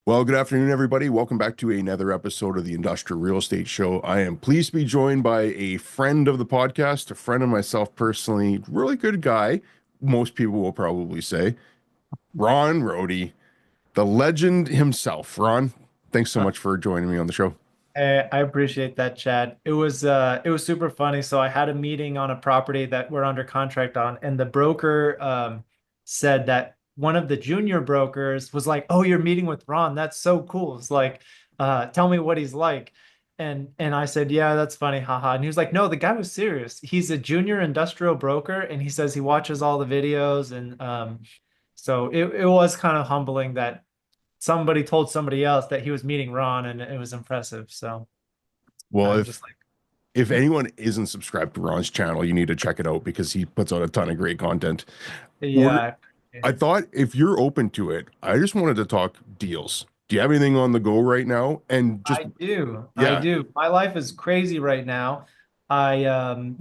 Well, good afternoon, everybody. Welcome back to another episode of the Industrial Real Estate Show. I am pleased to be joined by a friend of the podcast, a friend of myself personally, really good guy, most people will probably say, Ron Rohde, the legend himself. Ron, thanks so much for joining me on the show. I appreciate that, Chad. It was super funny. So I had a meeting on a property that we're under contract on, and the broker said that one of the junior brokers was like, "Oh, you're meeting with Ron. That's so cool." It's like, tell me what he's like. And I said, "Yeah, that's funny, haha." And he was like, "No, the guy was serious. He's a junior industrial broker, and he says he watches all the videos." And so it was kind of humbling that somebody told somebody else that he was meeting Ron, and it was impressive. So Well, I'm if just like, if anyone isn't subscribed to Ron's channel, you need to check it out because he puts out a ton of great content. We're, yeah, I thought if you're open to it, I just wanted to talk deals. Do you have anything on the go right now? And just, I do. I yeah, do. My life is crazy right now. Backing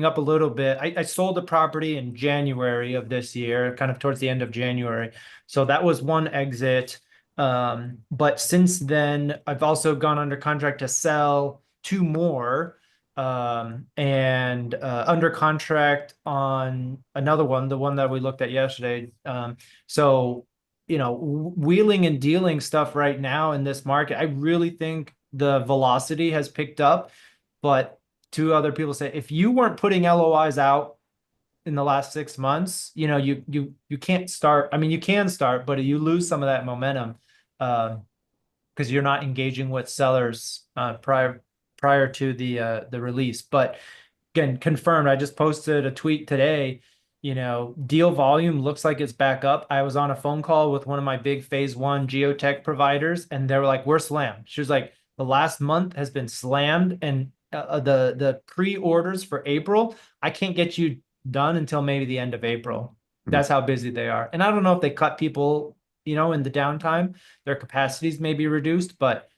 up a little bit, I sold the property in January of this year, kind of towards the end of January. So that was one exit. But since then, I've also gone under contract to sell two more, and under contract on another one, the one that we looked at yesterday. So, wheeling and dealing stuff right now in this market, I really think the velocity has picked up. But two other people say if you weren't putting LOIs out in the last 6 months, you can't start. I mean, you can start, but you lose some of that momentum because you're not engaging with sellers prior to the release. But again, confirmed. I just posted a tweet today. Deal volume looks like it's back up. I was on a phone call with one of my big phase one geotech providers, and they were like, "We're slammed." She was like, "The last month has been slammed, and the pre-orders for April, I can't get you done until maybe the end of April." mhm. That's how busy they are. And I don't know if they cut people, in the downtime, their capacities may be reduced, but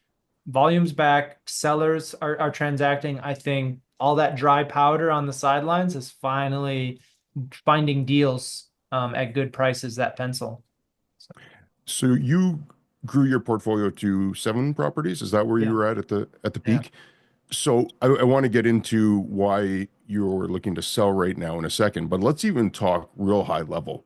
volumes back, sellers are transacting. I think all that dry powder on the sidelines is finally finding deals at good prices that pencil. So, So you grew your portfolio to 7 properties. Is that where you yeah, were at the yeah. peak? So I want to get into why you're looking to sell right now in a second, but let's even talk real high level.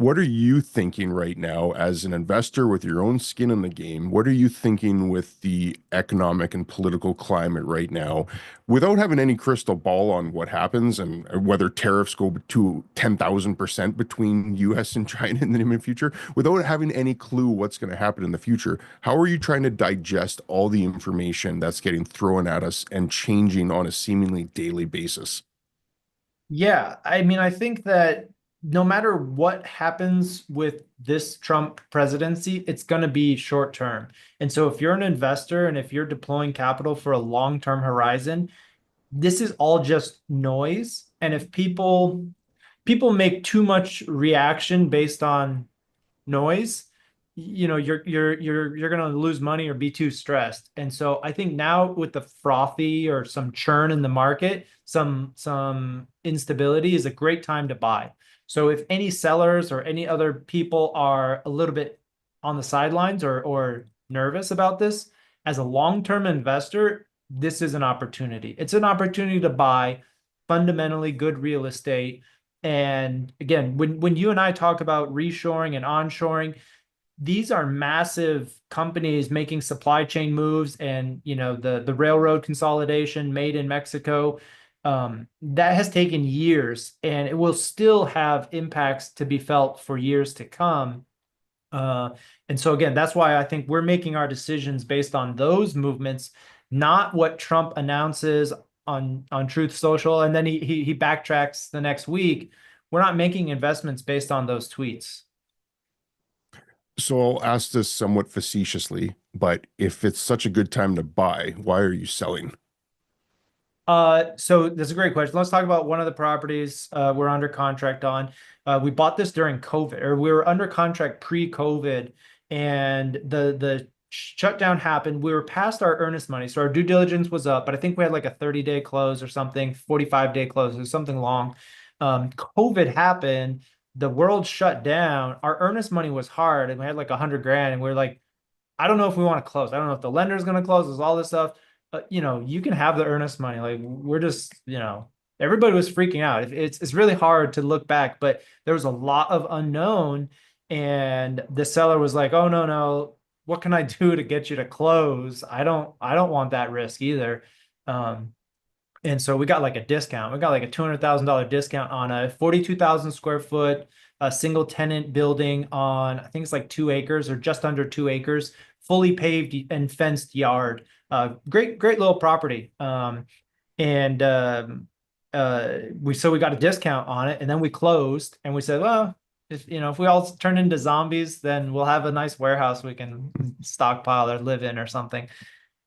What are you thinking right now as an investor with your own skin in the game? What are you thinking with the economic and political climate right now without having any crystal ball on what happens and whether tariffs go to 10,000% between US and China in the near future, without having any clue what's going to happen in the future? How are you trying to digest all the information that's getting thrown at us and changing on a seemingly daily basis? Yeah, I mean, I think that no matter what happens with this Trump presidency, it's going to be short term. And so if you're an investor and if you're deploying capital for a long-term horizon, this is all just noise. And if people make too much reaction based on noise, you're going to lose money or be too stressed. And so I think now with the frothy or some churn in the market, some instability is a great time to buy. So if any sellers or any other people are a little bit on the sidelines or nervous about this, as a long-term investor, this is an opportunity. It's an opportunity to buy fundamentally good real estate. And again, when you and I talk about reshoring and onshoring, these are massive companies making supply chain moves, and the railroad consolidation made in Mexico, that has taken years, and it will still have impacts to be felt for years to come. uh, and so again, that's why I think we're making our decisions based on those movements, not what Trump announces on Truth Social, and then he backtracks the next week. We're not making investments based on those tweets. So I'll ask this somewhat facetiously, but if it's such a good time to buy, why are you selling? So that's a great question. Let's talk about one of the properties we're under contract on. We bought this during COVID, or we were under contract pre-COVID, and the shutdown happened. We were past our earnest money, so our due diligence was up, but I think we had like a 30-day close or something, 45-day close or something long. COVID happened. the world shut down, our earnest money was hard and we had like 100 grand and we are like, I don't know if we want to close. I don't know if the lender's going to close. There's all this stuff. But you can have the earnest money. Like we're just, everybody was freaking out. It's really hard to look back, but there was a lot of unknown, and the seller was like, "Oh no, no, what can I do to get you to close? I don't want that risk either." And so we got like a discount. We got like a $200,000 discount on a 42,000 square foot, a single tenant building on, I think it's like 2 acres or just under 2 acres, fully paved and fenced yard. Great little property. And we got a discount on it, and then we closed, and we said, well, if we all turn into zombies, then we'll have a nice warehouse we can stockpile or live in or something.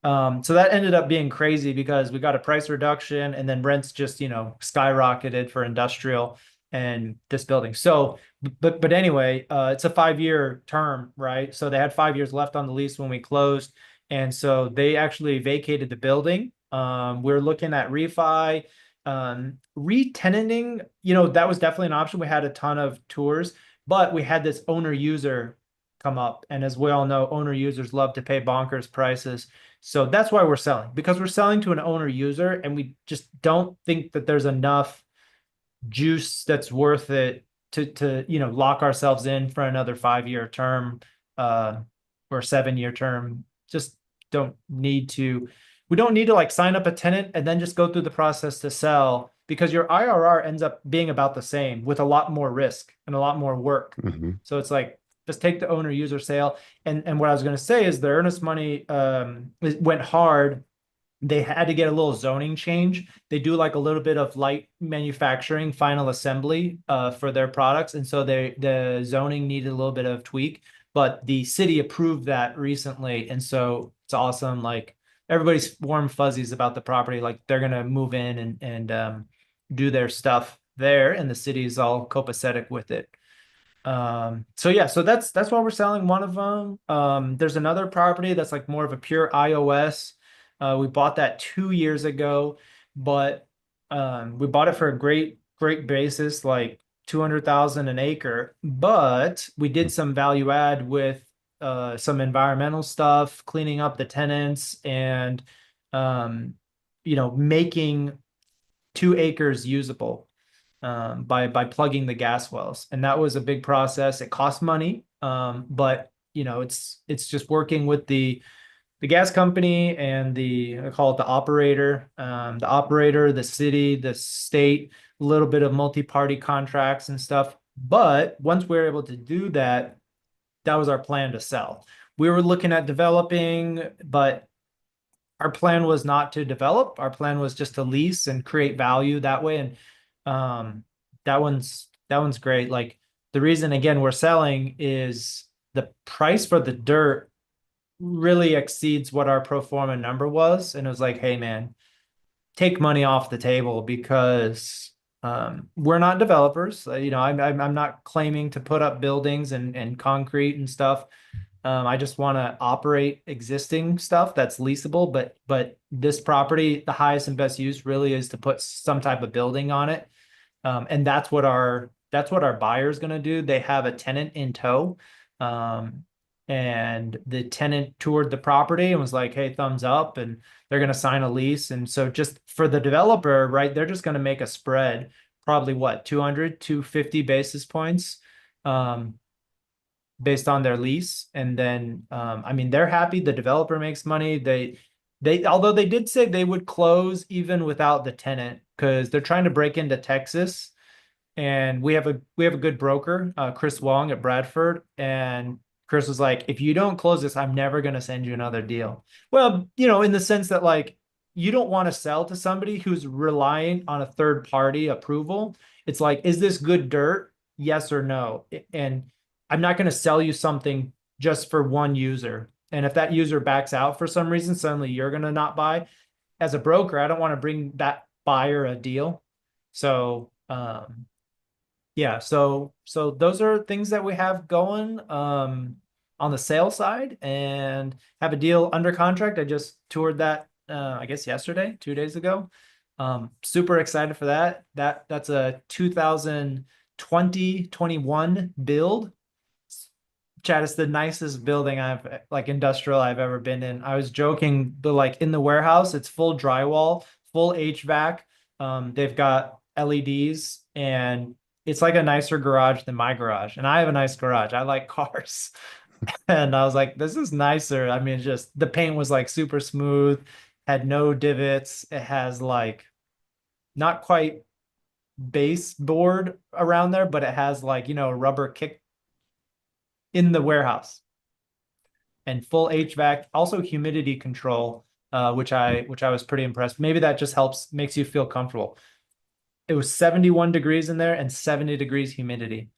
So that ended up being crazy because we got a price reduction, and then rents just, skyrocketed for industrial and this building. So, but anyway, it's a 5-year term, right? So they had 5 years left on the lease when we closed. And so they actually vacated the building. We're looking at refi, re-tenanting, that was definitely an option. We had a ton of tours, but we had this owner user come up. And as we all know, owner users love to pay bonkers prices. So that's why we're selling, because we're selling to an owner user, and we just don't think that there's enough juice that's worth it to lock ourselves in for another 5-year term, or 7-year term. Just don't need to. We don't need to like sign up a tenant and then just go through the process to sell, because your IRR ends up being about the same with a lot more risk and a lot more work. Mhm. So it's like, just take the owner user sale. And what I was going to say is the earnest money it went hard. They had to get a little zoning change. They do like a little bit of light manufacturing, final assembly for their products. And so the zoning needed a little bit of tweak, but the city approved that recently. And so it's awesome. Like everybody's warm fuzzies about the property. Like they're going to move in and do their stuff there. And the city is all copacetic with it. So yeah, so that's why we're selling one of them. There's another property that's like more of a pure iOS. We bought that 2 years ago, but we bought it for a great basis, like 200,000 an acre. But we did some value add with some environmental stuff, cleaning up the tenants, and making 2 acres usable by plugging the gas wells. And that was a big process. It cost money, but it's just working with the gas company and I call it the operator, the city, the state, a little bit of multi-party contracts and stuff. But once we were able to do that, that was our plan to sell. We were looking at developing, but our plan was not to develop. Our plan was just to lease and create value that way. And that one's great. Like the reason again we're selling is the price for the dirt really exceeds what our pro forma number was. And it was like, hey man, take money off the table, because we're not developers. I'm not claiming to put up buildings and concrete and stuff. I just want to operate existing stuff that's leasable, but this property, the highest and best use really is to put some type of building on it. And that's what our buyer is going to do. They have a tenant in tow. And the tenant toured the property and was like, hey, thumbs up, and they're going to sign a lease. And so just for the developer, right, they're just going to make a spread, probably what, 250 basis points based on their lease. And then, I mean, they're happy. The developer makes money. Although they did say they would close even without the tenant, because they're trying to break into Texas. And we have a good broker, Chris Wong at Bradford. And Chris was like, if you don't close this, I'm never going to send you another deal. Well, in the sense that like, you don't want to sell to somebody who's relying on a third party approval. It's like, is this good dirt? Yes or no? And I'm not going to sell you something just for one user. And if that user backs out for some reason, suddenly you're going to not buy. As a broker, I don't want to bring that buyer a deal. So, yeah, so those are things that we have going on the sales side, and have a deal under contract. I just toured that I guess yesterday, 2 days ago. Super excited for that. That's a 2021 build. Chad, it's the nicest building like industrial I've ever been in. I was joking, but like in the warehouse, it's full drywall, full HVAC. They've got LEDs, and it's like a nicer garage than my garage. And I have a nice garage. I like cars. And I was like, this is nicer. I mean, just the paint was like super smooth, had no divots. It has like not quite baseboard around there, but it has like, a rubber kick in the warehouse, and full HVAC, also humidity control, which I was pretty impressed. Maybe that just makes you feel comfortable. It was 71 degrees in there and 70 degrees humidity.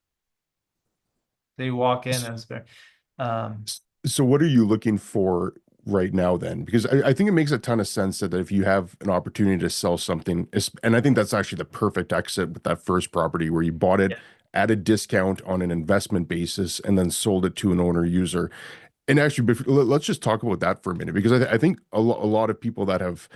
They walk in and it's very, um, So what are you looking for right now then? Because I think it makes a ton of sense that if you have an opportunity to sell something, and I think that's actually the perfect exit with that first property where you bought it yeah. at a discount on an investment basis and then sold it to an owner user. And actually, let's just talk about that for a minute, because I think a lot of people that have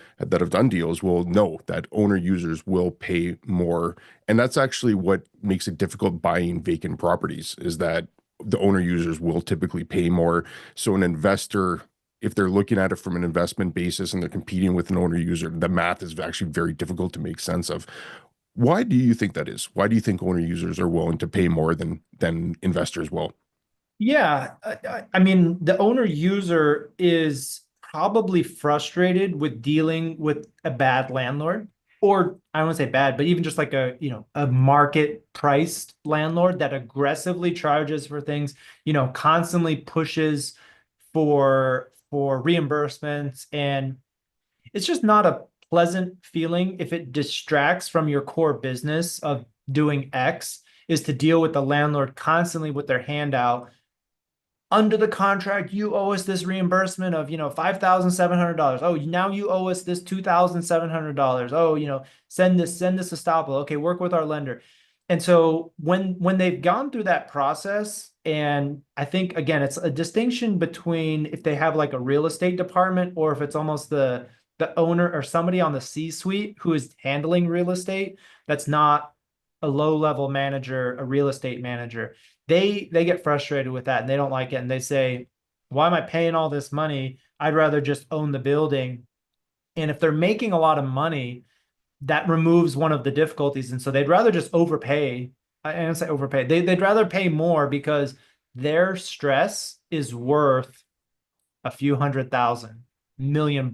done deals will know that owner users will pay more, and that's actually what makes it difficult buying vacant properties, is that the owner users will typically pay more. So an investor, if they're looking at it from an investment basis and they're competing with an owner user, the math is actually very difficult to make sense of. Why do you think that is? Why do you think owner users are willing to pay more than investors will? Yeah, I mean, the owner user is probably frustrated with dealing with a bad landlord, or I don't want to say bad, but even just like a market priced landlord that aggressively charges for things, constantly pushes for reimbursements, and it's just not a pleasant feeling if it distracts from your core business of doing X, is to deal with the landlord constantly with their hand out. Under the contract, you owe us this reimbursement of, $5,700. Oh, now you owe us this $2,700. Oh, send this estoppel. Okay, work with our lender. And so when they've gone through that process, and I think again, it's a distinction between if they have like a real estate department, or if it's almost the owner or somebody on the C-suite who is handling real estate, that's not a low-level manager, a real estate manager. They get frustrated with that and they don't like it, and they say, why am I paying all this money? I'd rather just own the building. And if they're making a lot of money, that removes one of the difficulties, and so they'd rather just overpay. I don't say overpay, they'd rather pay more because their stress is worth a few $100,000, $1 million,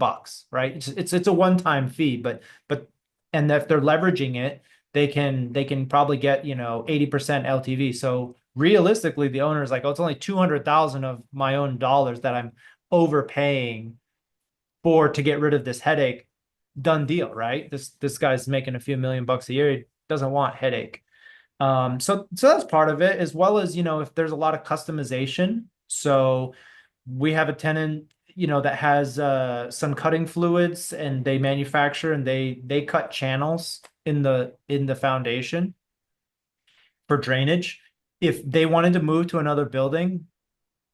right? It's a one-time fee, but and if they're leveraging it, they can probably get 80% LTV. So realistically, the owner is like, oh, it's only 200,000 of my own dollars that I'm overpaying for to get rid of this headache. Done deal, right? This guy's making a few $1 million a year. He doesn't want headache. So that's part of it, as well as if there's a lot of customization. So we have a tenant that has some cutting fluids, and they manufacture and they cut channels in the foundation for drainage. If they wanted to move to another building,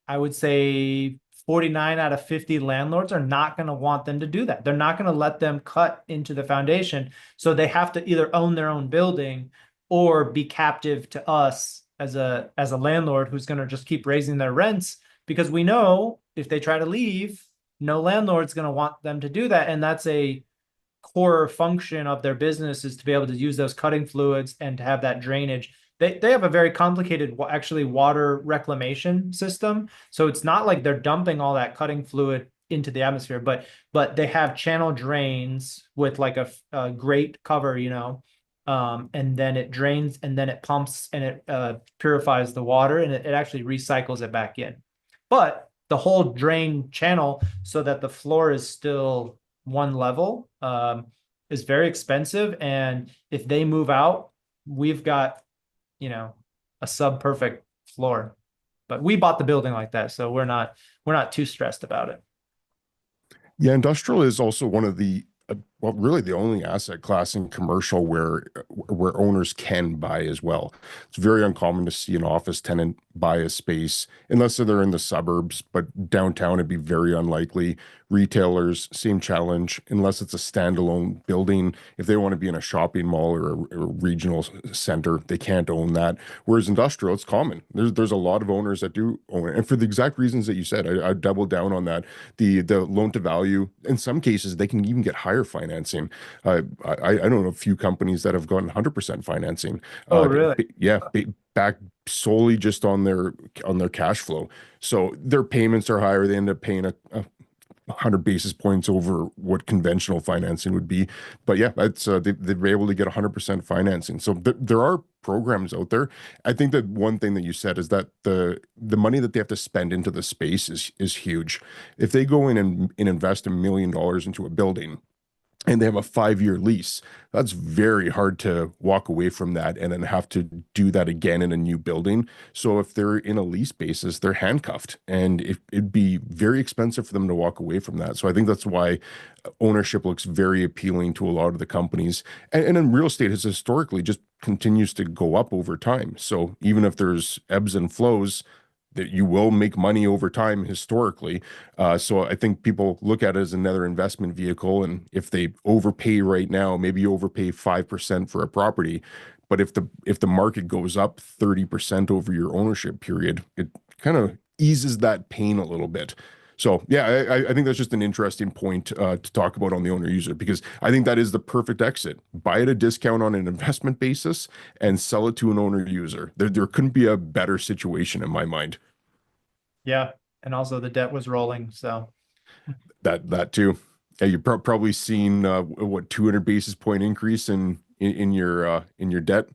I would say 49 out of 50 landlords are not going to want them to do that. They're not going to let them cut into the foundation. So they have to either own their own building or be captive to us as a landlord who's going to just keep raising their rents, because we know if they try to leave, no landlord's going to want them to do that. And that's a core function of their business, is to be able to use those cutting fluids and to have that drainage. They have a very complicated, actually, water reclamation system. So it's not like they're dumping all that cutting fluid into the atmosphere, but they have channel drains with like a grate cover, and then it drains, and then it pumps, and it purifies the water, and it actually recycles it back in. But the whole drain channel, so that the floor is still one level, is very expensive. And if they move out, we've got, a sub-perfect floor. But we bought the building like that, so we're not too stressed about it. Yeah, industrial is also one of the well, really the only asset class in commercial where owners can buy as well. It's very uncommon to see an office tenant buy a space unless they're in the suburbs, but downtown it'd be very unlikely. Retailers, same challenge, unless it's a standalone building. If they want to be in a shopping mall or a regional center, they can't own that. Whereas industrial, it's common. There's a lot of owners that do own it, and for the exact reasons that you said, I double down on that. The loan to value, in some cases, they can even get higher financing. I don't know a few companies that have gotten 100% financing. Oh, really? Yeah, back solely just on their cash flow. So their payments are higher. They end up paying a 100 basis points over what conventional financing would be. But yeah, that's they were able to get 100% financing. So there are programs out there. I think that one thing that you said is that the money that they have to spend into the space is huge. If they go in and invest $1 million into a building, and they have a 5-year lease, that's very hard to walk away from that and then have to do that again in a new building. So if they're in a lease basis, they're handcuffed, and it'd be very expensive for them to walk away from that. So I think that's why ownership looks very appealing to a lot of the companies. And in real estate has historically just continues to go up over time. So even if there's ebbs and flows, that you will make money over time historically. So I think people look at it as another investment vehicle. And if they overpay right now, maybe you overpay 5% for a property. But if the market goes up 30% over your ownership period, it kind of eases that pain a little bit. So yeah, I think that's just an interesting point to talk about on the owner user, because I think that is the perfect exit. Buy at a discount on an investment basis and sell it to an owner user. There couldn't be a better situation in my mind. Yeah. And also the debt was rolling. So That too. Yeah, you've probably seen what 200 basis point increase in your debt.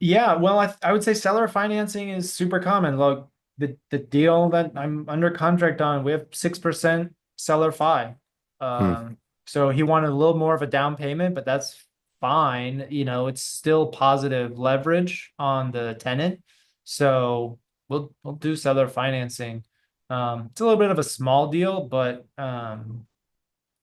yeah, well, I would say seller financing is super common. Look, the deal that I'm under contract on, we have 6% seller fi. Hmm. So he wanted a little more of a down payment, but that's fine. You know, it's still positive leverage on the tenant. So we'll do seller financing. It's a little bit of a small deal, but again,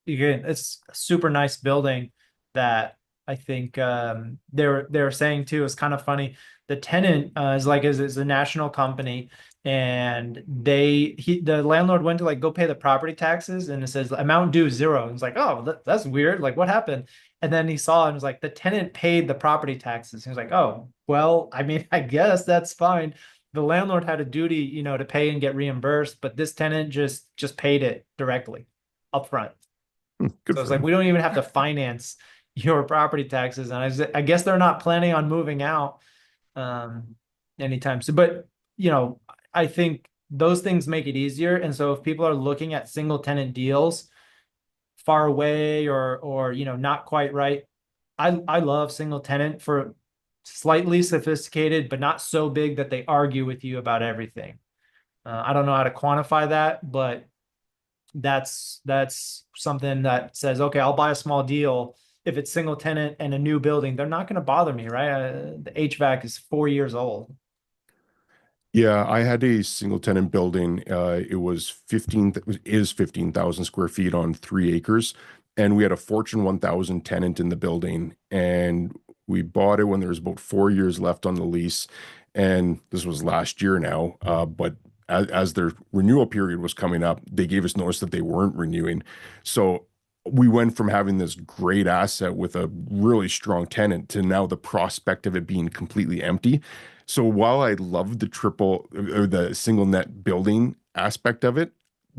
it's a super nice building that I think they're saying too is kind of funny. The tenant is a national company, and the landlord went to like go pay the property taxes, and it says amount due 0. And it's like, oh, that's weird. Like, what happened? And then he saw it and was like, the tenant paid the property taxes. He was like, oh, well, I mean, I guess that's fine. The landlord had a duty, to pay and get reimbursed, but this tenant just paid it directly upfront. Good So it's for like him. we don't even have to finance your property taxes, and I guess they're not planning on moving out um, anytime soon. But I think those things make it easier. And so if people are looking at single tenant deals far away or not quite right, I love single tenant for slightly sophisticated, but not so big that they argue with you about everything. I don't know how to quantify that, but that's something that says, okay, I'll buy a small deal if it's single tenant and a new building. They're not going to bother me, right? The HVAC is 4 years old. Yeah, I had a single tenant building. It was 15, it is 15,000 square feet on 3 acres. And we had a Fortune 1000 tenant in the building. And we bought it when there was about 4 years left on the lease. And this was last year now. But as their renewal period was coming up, they gave us notice that they weren't renewing. So we went from having this great asset with a really strong tenant to now the prospect of it being completely empty. So while I love the triple or the single net building aspect of it,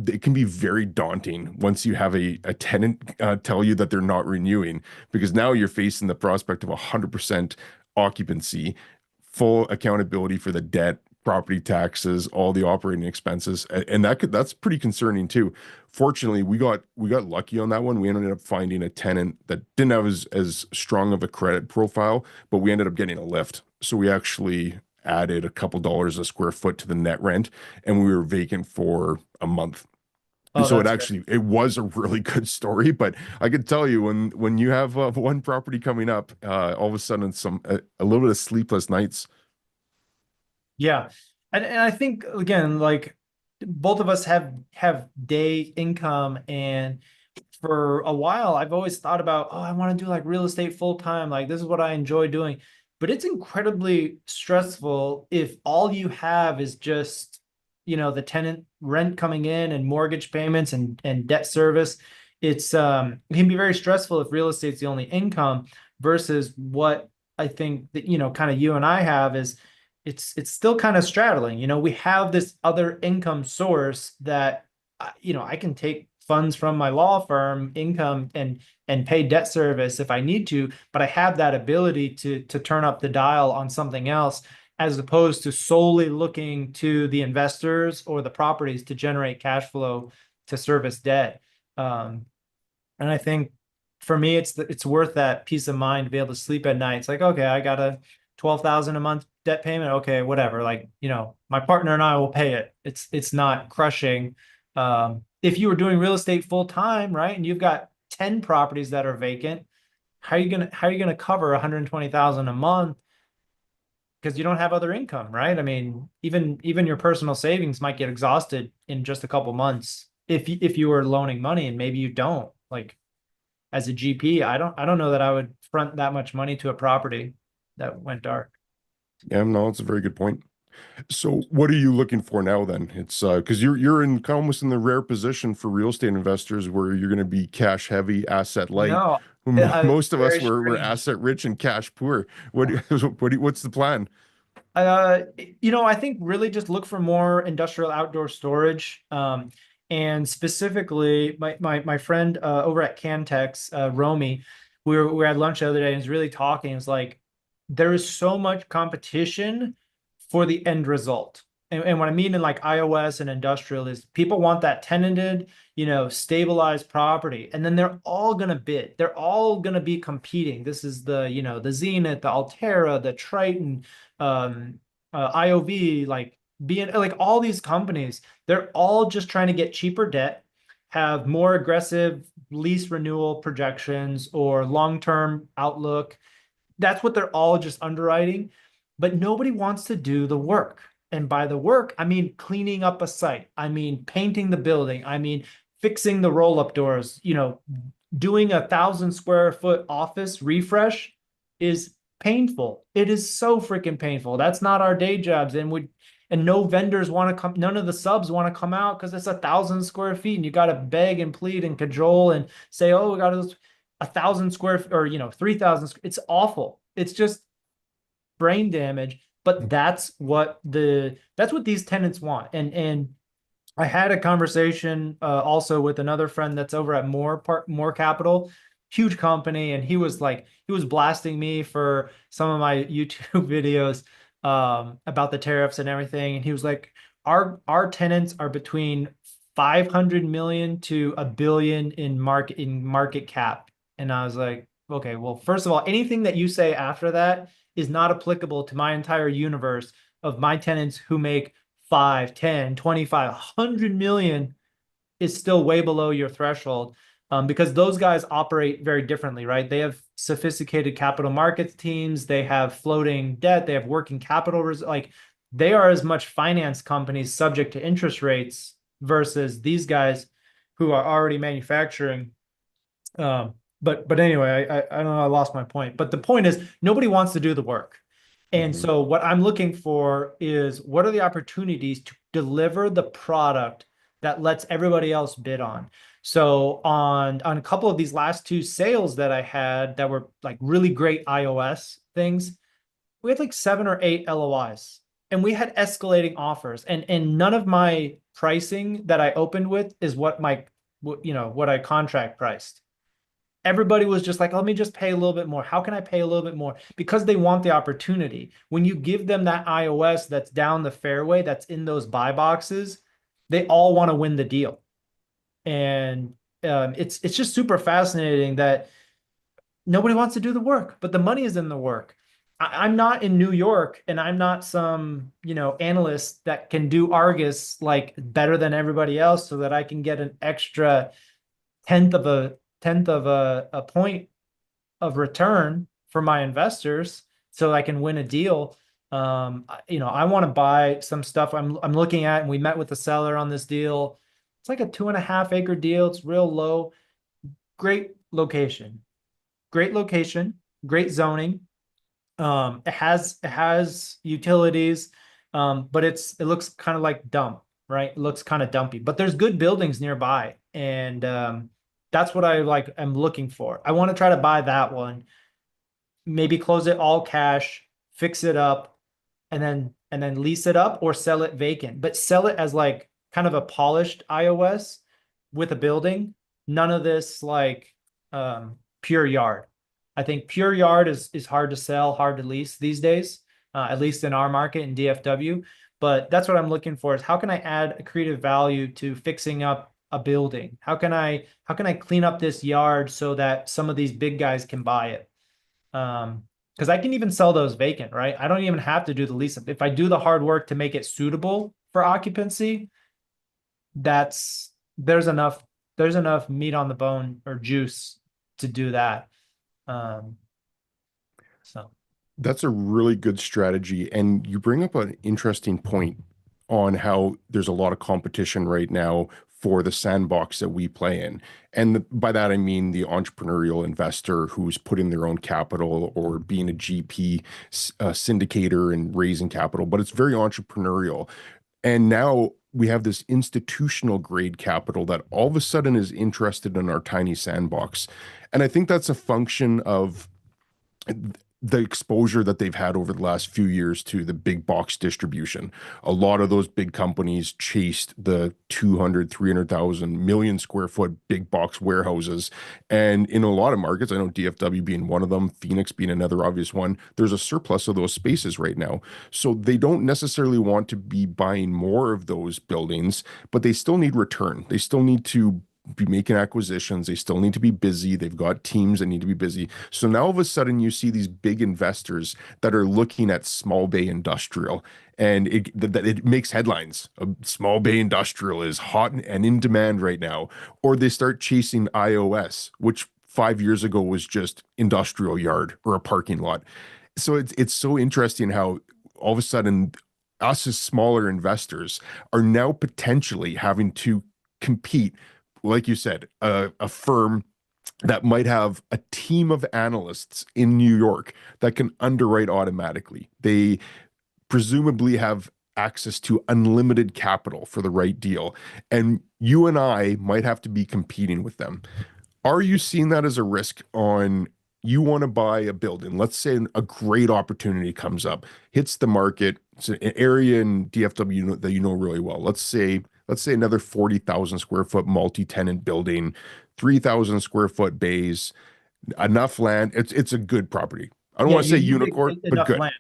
it can be very daunting once you have a tenant tell you that they're not renewing, because now you're facing the prospect of 100% occupancy, full accountability for the debt, property taxes, all the operating expenses, and that's pretty concerning too. Fortunately, we got lucky on that one. We ended up finding a tenant that didn't have as strong of a credit profile, but we ended up getting a lift. So we actually added a couple dollars a square foot to the net rent, and we were vacant for a month. Oh, So that's good. it was a really good story. But I could tell you, when you have one property coming up, all of a sudden a little bit of sleepless nights. Yeah. And I think again, like both of us have day income, and for a while, I've always thought about, oh, I want to do like real estate full time. Like this is what I enjoy doing. But it's incredibly stressful if all you have is just, the tenant rent coming in and mortgage payments and debt service. It can be very stressful if real estate's the only income versus what I think that, kind of you and I have is it's still kind of straddling. We have this other income source that I can take funds from my law firm income and pay debt service if I need to, but I have that ability to turn up the dial on something else as opposed to solely looking to the investors or the properties to generate cash flow to service debt. And I think for me, it's worth that peace of mind to be able to sleep at night. It's like, okay, I got a 12,000 a month debt payment. Okay, whatever. Like, my partner and I will pay it. It's not crushing. If you were doing real estate full time, right, and you've got 10 properties that are vacant, how are you gonna cover 120,000 a month? Because you don't have other income, right? I mean, even your personal savings might get exhausted in just a couple months if you were loaning money, and maybe you don't. Like as a GP, I don't know that I would front that much money to a property that went dark. Yeah, no, it's a very good point. So what are you looking for now then? It's because you're in almost in the rare position for real estate investors where you're going to be cash heavy, asset light. No, it's Most of us very were strange. asset rich and cash poor. What's the plan? Uh, I think really just look for more industrial outdoor storage. And specifically, my friend over at Cantex, Romy, we were at lunch the other day and was really talking. It's like there is so much competition for the end result. And what I mean in like iOS and industrial is people want that tenanted, stabilized property. And then they're all going to bid. They're all going to be competing. This is the Zenith, the Altera, the Triton, IOV, like being like all these companies, they're all just trying to get cheaper debt, have more aggressive lease renewal projections or long-term outlook. That's what they're all just underwriting, but nobody wants to do the work. And by the work, I mean cleaning up a site. I mean painting the building. I mean fixing the roll-up doors. Doing 1,000 square foot office refresh is painful. It is so freaking painful. That's not our day jobs. And no vendors want to come, none of the subs want to come out because it's 1,000 square feet and you got to beg and plead and cajole and say, oh, we got 1,000 square or 3,000. It's awful. It's just brain damage. But that's what these tenants want. And I had a conversation also with another friend that's over at More Capital, huge company, and he was blasting me for some of my YouTube videos about the tariffs and everything, and he was like, our tenants are between 500 million to a billion in market cap, and I was like, okay, well, first of all, anything that you say after that is not applicable to my entire universe of my tenants who make 5, 10, 25, 100 million is still way below your threshold because those guys operate very differently, right? They have sophisticated capital markets teams. They have floating debt. They have working capital. Like they are as much finance companies subject to interest rates versus these guys who are already manufacturing. But anyway, I don't know, I lost my point. But the point is nobody wants to do the work. And Mhm. so what I'm looking for is what are the opportunities to deliver the product that lets everybody else bid on. So on a couple of these last two sales that I had that were like really great iOS things, we had like 7 or 8 LOIs and we had escalating offers and none of my pricing that I opened with is what what I contract priced. Everybody was just like, let me just pay a little bit more. How can I pay a little bit more? Because they want the opportunity. When you give them that iOS that's down the fairway, that's in those buy boxes, they all want to win the deal. And it's just super fascinating that nobody wants to do the work, but the money is in the work. I'm not in New York and I'm not some, analyst that can do Argus like better than everybody else so that I can get an extra tenth of a point of return for my investors so I can win a deal. I want to buy some stuff I'm looking at, and we met with the seller on this deal. It's like a 2.5 acre deal. It's real low. great location, great location, great zoning. It has utilities, but it looks kind of like dump, right? It looks kind of dumpy, but there's good buildings nearby, and that's what I like. I'm looking for. I want to try to buy that one, maybe close it all cash, fix it up, and then lease it up or sell it vacant, but sell it as like kind of a polished iOS with a building. None of this like pure yard. I think pure yard is hard to sell, hard to lease these days, at least in our market in DFW. But that's what I'm looking for is how can I add a creative value to fixing up a building? How can I clean up this yard so that some of these big guys can buy it? Because I can even sell those vacant, right? I don't even have to do the lease up. If I do the hard work to make it suitable for occupancy, that's there's enough meat on the bone or juice to do that. Um, so That's a really good strategy. And you bring up an interesting point on how there's a lot of competition right now for the sandbox that we play in. And by that, I mean the entrepreneurial investor who's putting their own capital or being a GP syndicator and raising capital, but it's very entrepreneurial. And now we have this institutional grade capital that all of a sudden is interested in our tiny sandbox. And I think that's a function of the exposure that they've had over the last few years to the big box distribution. A lot of those big companies chased the 200, 300,000 million square foot big box warehouses. And in a lot of markets, I know DFW being one of them, Phoenix being another obvious one, there's a surplus of those spaces right now. So they don't necessarily want to be buying more of those buildings, but they still need return. They still need to be making acquisitions. They still need to be busy. They've got teams that need to be busy. So now all of a sudden you see these big investors that are looking at small bay industrial, and it makes headlines. A small bay industrial is hot and in demand right now. Or they start chasing iOS, which 5 years ago was just industrial yard or a parking lot. So it's so interesting how all of a sudden us as smaller investors are now potentially having to compete, like you said, a firm that might have a team of analysts in New York that can underwrite automatically. They presumably have access to unlimited capital for the right deal. And you and I might have to be competing with them. Are you seeing that as a risk on you want to buy a building? Let's say a great opportunity comes up, hits the market. It's an area in DFW that you know really well. Let's say another 40,000 square foot multi-tenant building, 3,000 square foot bays, enough land. It's a good property. I don't yeah, want to you say need unicorn, but enough good. land.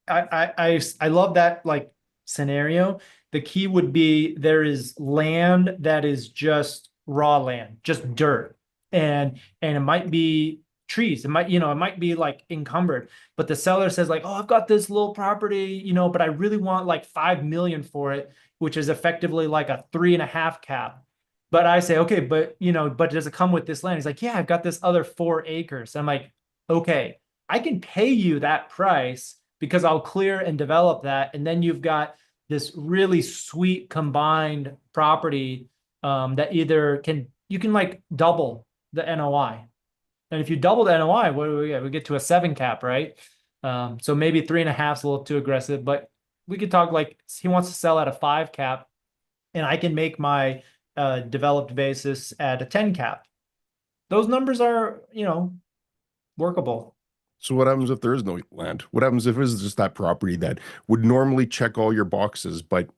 I love that like scenario. The key would be there is land that is just raw land, just dirt, and it might be trees. It might be like encumbered, but the seller says like, oh, I've got this little property, but I really want like 5 million for it, which is effectively like a 3.5 cap. But I say, okay, but does it come with this land? He's like, yeah, I've got this other 4 acres. I'm like, okay, I can pay you that price because I'll clear and develop that. And then you've got this really sweet combined property that you can like double the NOI. And if you double the NOI, what do we get? We get to a 7 cap, right? So maybe 3.5 is a little too aggressive, but we could talk like he wants to sell at a 5 cap, and I can make my developed basis at a 10 cap. Those numbers are, workable. So what happens if there is no land? What happens if it's just that property that would normally check all your boxes, but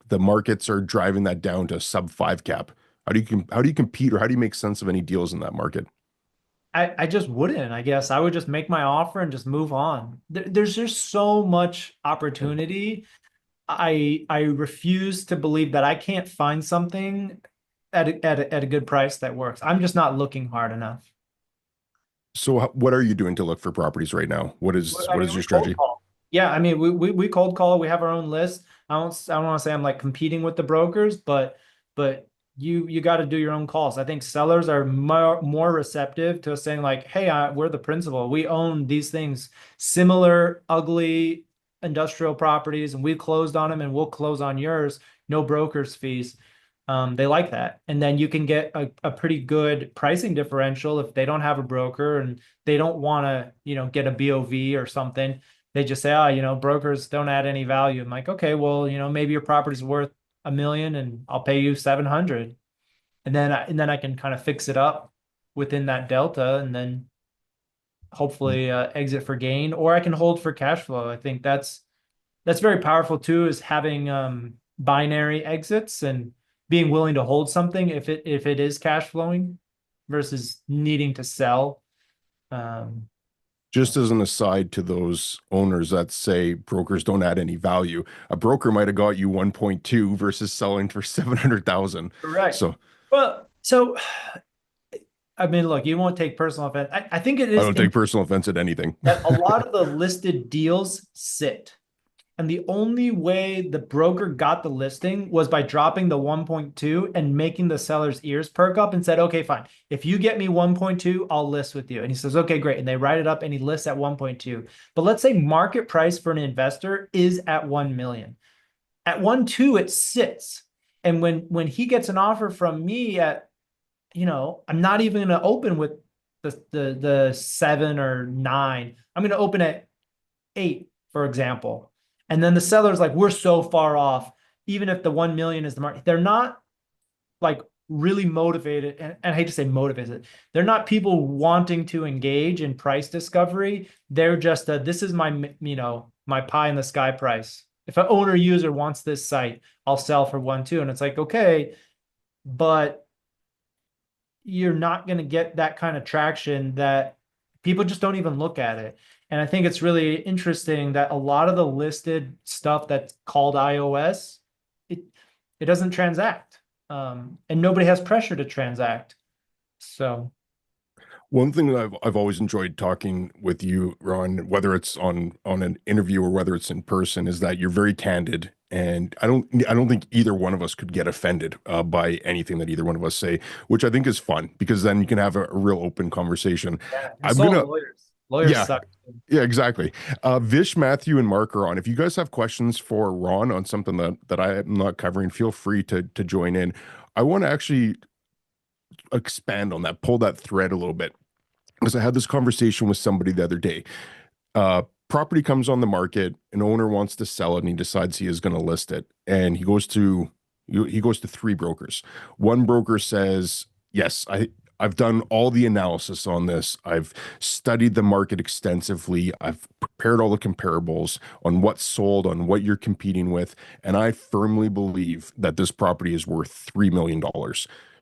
the markets are driving that down to sub 5 cap? How do you compete, or how do you make sense of any deals in that market? I just wouldn't, I guess. I would just make my offer and just move on. There's just so much opportunity. I refuse to believe that I can't find something at a good price that works. I'm just not looking hard enough. So what are you doing to look for properties right now? What is I what mean, is your we cold strategy? call. Yeah, I mean, we cold call. We have our own list. I don't want to say I'm like competing with the brokers, but you got to do your own calls. I think sellers are more receptive to us saying like, hey, we're the principal. We own these things, similar ugly industrial properties, and we closed on them, and we'll close on yours. No brokers fees. They like that. And then you can get a pretty good pricing differential if they don't have a broker and they don't want to, get a BOV or something. They just say, oh, brokers don't add any value. I'm like, okay, well, maybe your property's worth 1 million and I'll pay you 700. And then I can kind of fix it up within that delta and then hopefully exit for gain, or I can hold for cash flow. I think that's very powerful too, is having binary exits and being willing to hold something if it is cash flowing versus needing to sell. Um, Just as an aside to those owners that say brokers don't add any value, a broker might have got you 1.2 versus selling for 700,000. correct. So Well, so I mean, look, you won't take personal offense. I think it I is don't take personal offense at anything. that a lot of the listed deals sit. And the only way the broker got the listing was by dropping the 1.2 and making the seller's ears perk up and said, okay, fine. If you get me 1.2, I'll list with you. And he says, okay, great. And they write it up and he lists at 1.2. But let's say market price for an investor is at 1 million. At 1.2, it sits. And when he gets an offer from me at, I'm not even going to open with the 7 or 9. I'm going to open at 8, for example. And then the seller's like, we're so far off. Even if the 1 million is the market, they're not like really motivated. And I hate to say motivated. They're not people wanting to engage in price discovery. They're just this is my pie in the sky price. If an owner user wants this site, I'll sell for 1.2. And it's like, okay, but you're not going to get that kind of traction that people just don't even look at it. And I think it's really interesting that a lot of the listed stuff that's called iOS, it doesn't transact. And nobody has pressure to transact. So One thing that I've always enjoyed talking with you, Ron, whether it's on an interview or whether it's in person, is that you're very candid, and I don't think either one of us could get offended by anything that either one of us say, which I think is fun because then you can have a real open conversation. yeah, and I'm so gonna, lawyers. Lawyers yeah, suck. yeah, exactly. Vish, Matthew, and Mark are on. If you guys have questions for Ron on something that I am not covering, feel free to join in. I want to actually expand on that, pull that thread a little bit, because I had this conversation with somebody the other day. Property comes on the market, an owner wants to sell it, and he decides he is going to list it, and he goes to three brokers. One broker says, "Yes, I've done all the analysis on this. I've studied the market extensively. I've prepared all the comparables on what's sold, on what you're competing with, and I firmly believe that this property is worth $3 million.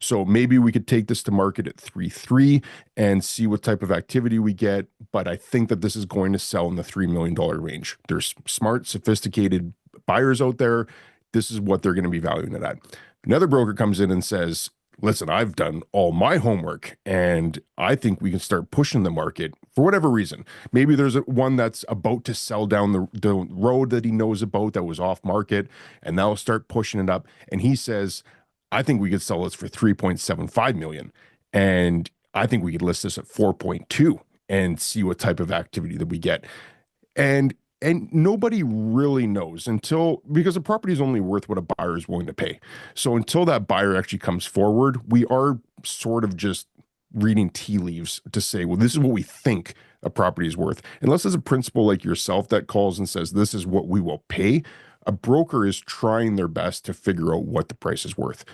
So maybe we could take this to market at 3.3 and see what type of activity we get. But I think that this is going to sell in the $3 million range. There's smart, sophisticated buyers out there. This is what they're going to be valuing it at." Another broker comes in and says, "Listen, I've done all my homework and I think we can start pushing the market for whatever reason. Maybe there's one that's about to sell down the road that he knows about that was off market, and they'll start pushing it up." And he says, "I think we could sell this for 3.75 million. And I think we could list this at 4.2 and see what type of activity that we get." And nobody really knows until, because a property is only worth what a buyer is willing to pay. So until that buyer actually comes forward, we are sort of just reading tea leaves to say, well, this is what we think a property is worth. Unless there's a principal like yourself that calls and says, this is what we will pay, a broker is trying their best to figure out what the price is worth.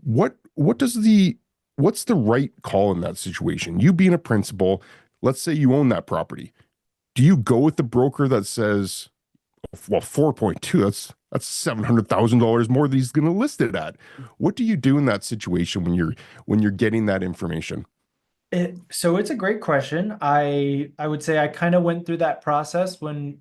What's the right call in that situation? You being a principal, let's say you own that property. Do you go with the broker that says, well, 4.2, that's $700,000 more than he's going to list it at? What do you do in that situation when you're getting that information? So it's a great question. I would say I kind of went through that process when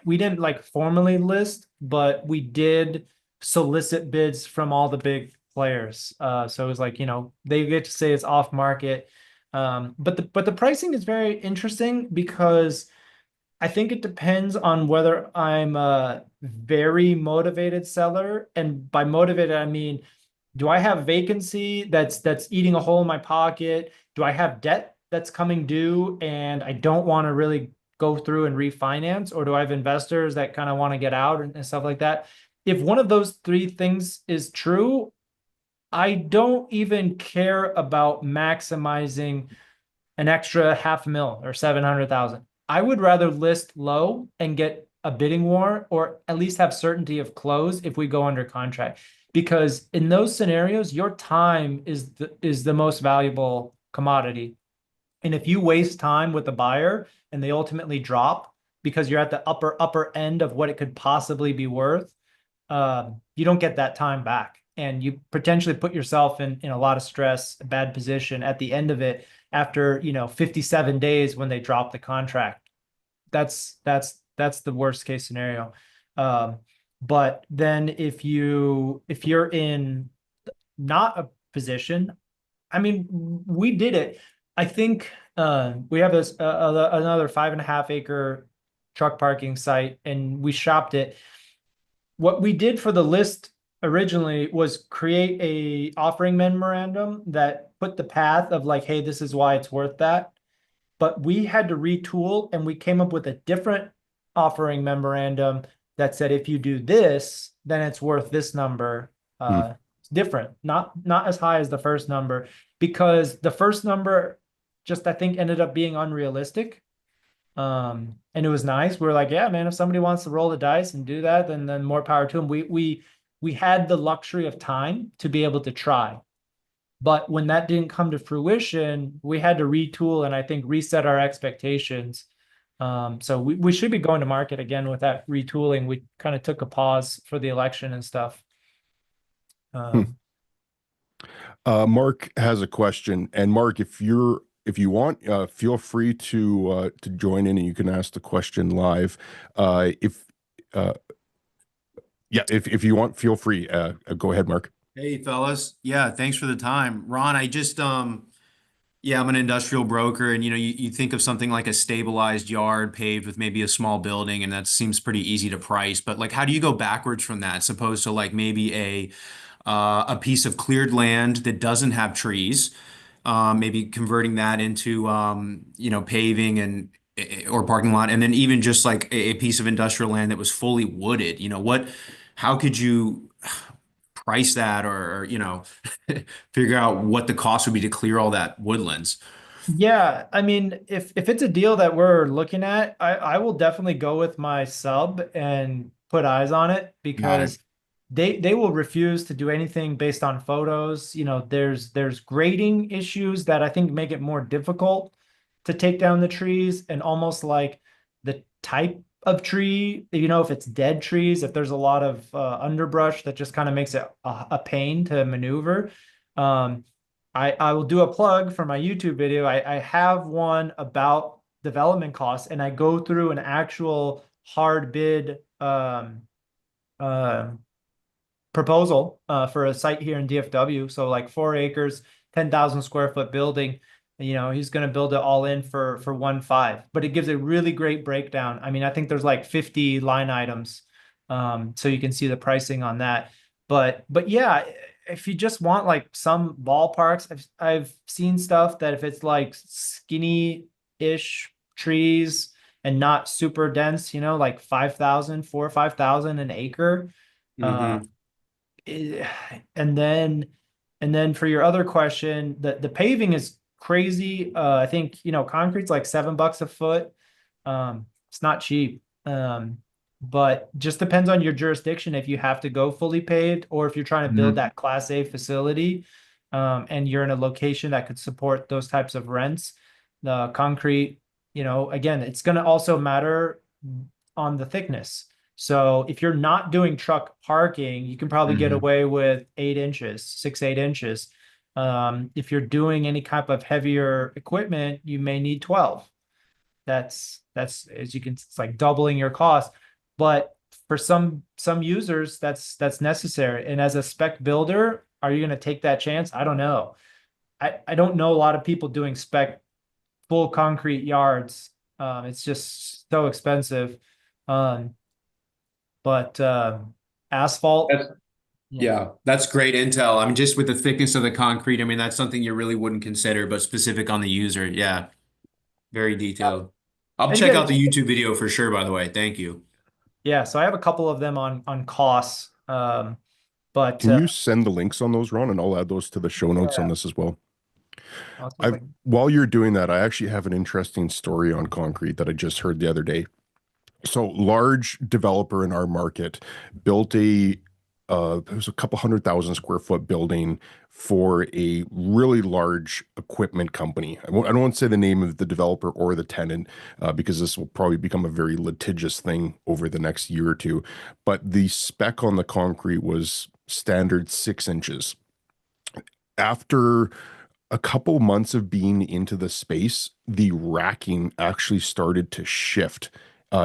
we didn't like formally list, but we did solicit bids from all the big players. So it was like, they get to say it's off market. But the pricing is very interesting because I think it depends on whether I'm a very motivated seller. And by motivated, I mean, do I have vacancy that's eating a hole in my pocket? Do I have debt that's coming due and I don't want to really go through and refinance? Or do I have investors that kind of want to get out and stuff like that? If one of those three things is true, I don't even care about maximizing an extra 500,000 or 700,000. I would rather list low and get a bidding war, or at least have certainty of close if we go under contract. Because in those scenarios, your time is the most valuable commodity. And if you waste time with the buyer and they ultimately drop because you're at the upper end of what it could possibly be worth, you don't get that time back. And you potentially put yourself in a lot of stress, a bad position at the end of it after, 57 days when they drop the contract. That's the worst case scenario. Um, but then if you're in not a position, I mean, we did it. I think we have another 5.5 acre truck parking site, and we shopped it. What we did for the list originally was create a offering memorandum that put the path of like, hey, this is why it's worth that. But we had to retool, and we came up with a different offering memorandum that said, if you do this, then it's worth this number. Hmm. It's different, not as high as the first number, because the first number just, I think, ended up being unrealistic. And it was nice. We were like, yeah, man, if somebody wants to roll the dice and do that, then more power to them. We had the luxury of time to be able to try. But when that didn't come to fruition, we had to retool and I think reset our expectations. So we should be going to market again with that retooling. We kind of took a pause for the election and stuff. Hmm. Um, Mark has a question, and Mark, if you want, feel free to join in, and you can ask the question live. If uh, Yeah, if you want, feel free. Go ahead, Mark. Hey fellas. Yeah, thanks for the time. Ron, yeah, I'm an industrial broker and you think of something like a stabilized yard paved with maybe a small building and that seems pretty easy to price, but like how do you go backwards from that, as opposed to like maybe a piece of cleared land that doesn't have trees, maybe converting that into paving and or parking lot, and then even just like a piece of industrial land that was fully wooded. How could you price that or figure out what the cost would be to clear all that woodlands? yeah, I mean, if it's a deal that we're looking at, I will definitely go with my sub and put eyes on it, Got it. because they will refuse to do anything based on photos. There's grading issues that I think make it more difficult to take down the trees, and almost like the type of tree, if it's dead trees, if there's a lot of underbrush, that just kind of makes it a pain to maneuver. Um, I will do a plug for my YouTube video. I have one about development costs, and I go through an actual hard bid uh, proposal for a site here in DFW. So like 4 acres, 10,000 square foot building. He's going to build it all in for 1.5, but it gives a really great breakdown. I mean, I think there's like 50 line items, so you can see the pricing on that. But yeah, if you just want like some ballparks, I've seen stuff that if it's like skinny-ish trees and not super dense, like 5,000, 4 or 5,000 an acre. Uh, Hmm. eh, and then for your other question, the paving is crazy. I think, concrete's like $7 a foot. It's not cheap. But just depends on your jurisdiction if you have to go fully paved, or if you're trying to build that Class A facility, and you're in a location that could support those types of rents. The concrete, again, it's going to also matter on the thickness. So if you're not doing truck parking, you can probably get Hmm. away with 8 inches, 6, 8 inches. If you're doing any type of heavier equipment, you may need 12. That's as you can, it's like doubling your cost. But for some users, that's necessary. And as a spec builder, are you going to take that chance? I don't know. I don't know a lot of people doing spec full concrete yards. It's just so expensive. Um, but asphalt, That's, yeah. yeah, that's great intel. I mean, just with the thickness of the concrete, I mean, that's something you really wouldn't consider, but specific on the user. Yeah, very detailed. I'll And check again, out the YouTube video for sure, by the way. Thank you. yeah, so I have a couple of them on costs. But Can you send the links on those, Ron, and I'll add those to the show notes on yeah, this as well. I'll see if I I've can- While you're doing that, I actually have an interesting story on concrete that I just heard the other day. So large developer in our market built it was a couple 100,000 square foot building for a really large equipment company. I don't want to say the name of the developer or the tenant because this will probably become a very litigious thing over the next year or two. But the spec on the concrete was standard 6 inches. After a couple months of being into the space, the racking actually started to shift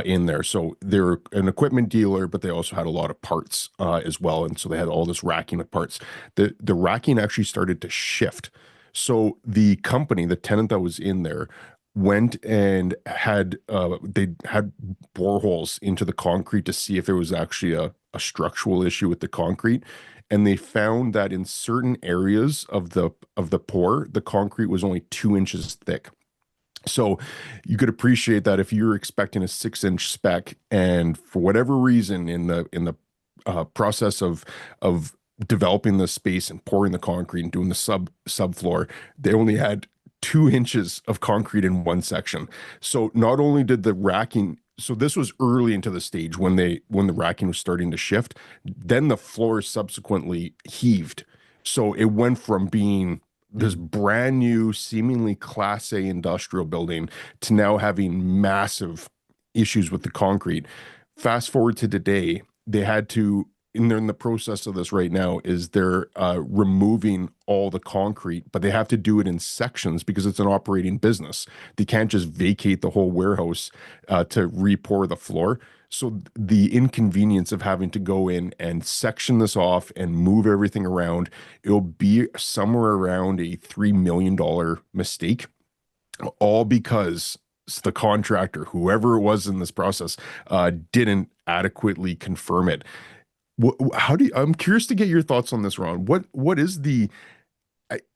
in there. So they're an equipment dealer, but they also had a lot of parts as well, and so they had all this racking of parts. The racking actually started to shift. So the company, the tenant that was in there, went and had they had boreholes into the concrete to see if there was actually a structural issue with the concrete, and they found that in certain areas of the pour, the concrete was only 2 inches thick. So you could appreciate that if you're expecting a 6 inch spec, and for whatever reason in the process of developing the space and pouring the concrete and doing the subfloor, they only had 2 inches of concrete in one section. So not only did the racking, so this was early into the stage when the racking was starting to shift, then the floor subsequently heaved. So it went from being this brand new, seemingly Class A industrial building to now having massive issues with the concrete. Fast forward to today, they had to, and they're in the process of this right now, is they're removing all the concrete, but they have to do it in sections because it's an operating business. They can't just vacate the whole warehouse to re-pour the floor. So the inconvenience of having to go in and section this off and move everything around, it'll be somewhere around a $3 million mistake, all because the contractor, whoever it was in this process, didn't adequately confirm it. How do you, I'm curious to get your thoughts on this, Ron. What is the